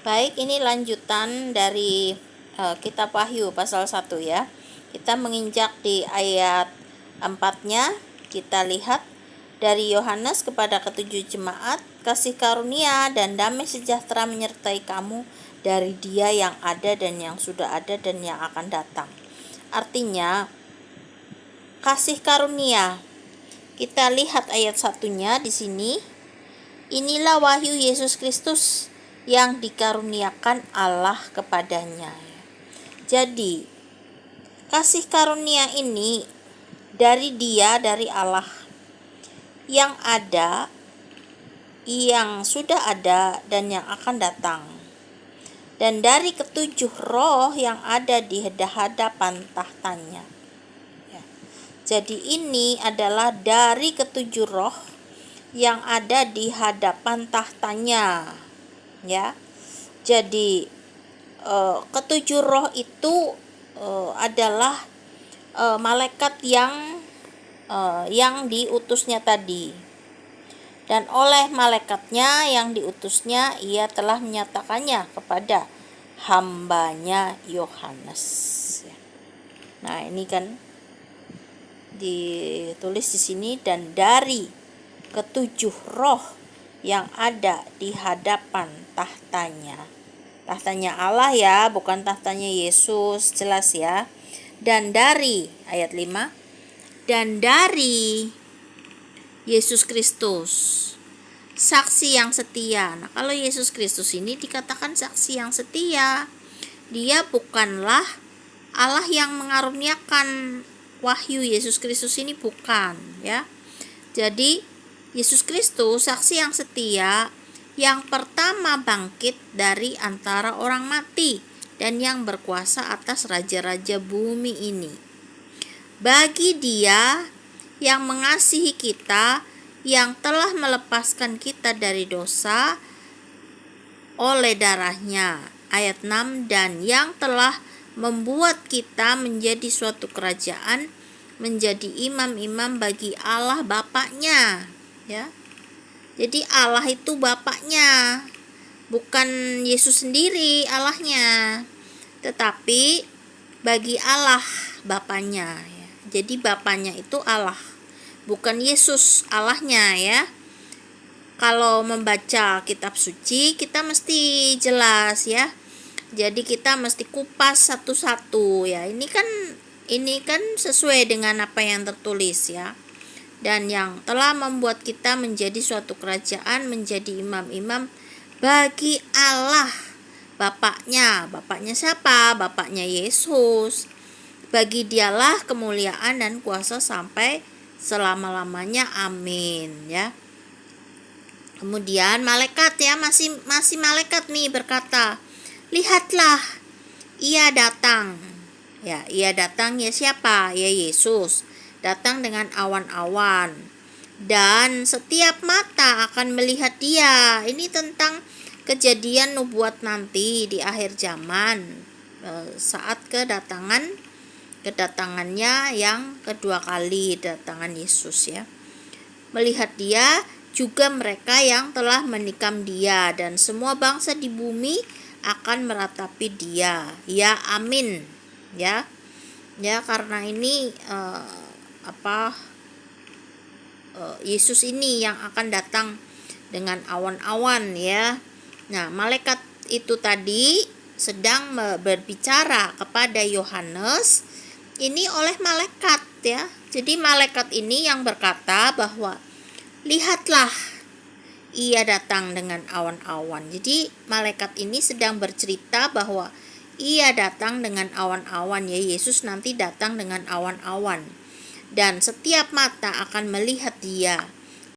Baik, ini lanjutan dari kitab Wahyu pasal 1 ya. Kita menginjak di ayat 4-nya. Kita lihat dari Yohanes kepada ketujuh jemaat, kasih karunia dan damai sejahtera menyertai kamu dari Dia yang ada dan yang sudah ada dan yang akan datang. Artinya kasih karunia. Kita lihat ayat 1-nya di sini. Inilah wahyu Yesus Kristus yang dikaruniakan Allah kepadanya. Jadi, kasih karunia ini dari Dia, dari Allah yang ada, yang sudah ada dan yang akan datang. Dan dari ketujuh roh yang ada di hadapan tahtanya. Jadi ini adalah dari ketujuh roh yang ada di hadapan tahtanya. Ya, jadi ketujuh roh itu adalah malaikat yang diutusnya tadi, dan oleh malaikatnya yang diutusnya ia telah menyatakannya kepada hambanya Yohanes. Nah, ini kan ditulis di sini, dan dari ketujuh roh yang ada di hadapan tahtanya. Tahtanya Allah ya, bukan tahtanya Yesus, jelas ya. Dan dari ayat 5, dan dari Yesus Kristus, saksi yang setia. Nah, kalau Yesus Kristus ini dikatakan saksi yang setia, Dia bukanlah Allah yang mengaruniakan wahyu. Yesus Kristus ini bukan ya. Jadi Yesus Kristus saksi yang setia, yang pertama bangkit dari antara orang mati dan yang berkuasa atas raja-raja bumi ini. Bagi Dia yang mengasihi kita, yang telah melepaskan kita dari dosa oleh darahnya. Ayat 6, dan yang telah membuat kita menjadi suatu kerajaan, menjadi imam-imam bagi Allah Bapaknya. Ya, jadi Allah itu Bapaknya, bukan Yesus sendiri Allahnya, tetapi bagi Allah Bapaknya ya. Jadi Bapaknya itu Allah, bukan Yesus Allahnya ya. Kalau membaca kitab suci kita mesti jelas ya. Jadi kita mesti kupas satu-satu ya. Ini kan sesuai dengan apa yang tertulis ya. Dan yang telah membuat kita menjadi suatu kerajaan, menjadi imam-imam bagi Allah Bapaknya. Bapaknya siapa? Bapaknya Yesus. Bagi Dialah kemuliaan dan kuasa sampai selama-lamanya. Amin ya. Kemudian malaikat ya, masih malaikat nih berkata, lihatlah, ia datang. Ya, ia datang ya siapa? Ya Yesus. Datang dengan awan-awan, dan setiap mata akan melihat Dia. Ini tentang kejadian nubuat nanti di akhir zaman, saat kedatangannya yang kedua kali, kedatangan Yesus ya. Melihat Dia juga mereka yang telah menikam Dia, dan semua bangsa di bumi akan meratapi Dia. Ya, amin ya. Ya, karena ini Yesus ini yang akan datang dengan awan-awan ya. Nah, malaikat itu tadi sedang berbicara kepada Yohanes ini oleh malaikat ya. Jadi malaikat ini yang berkata bahwa lihatlah, ia datang dengan awan-awan. Jadi malaikat ini sedang bercerita bahwa ia datang dengan awan-awan ya. Yesus nanti datang dengan awan-awan, dan setiap mata akan melihat Dia.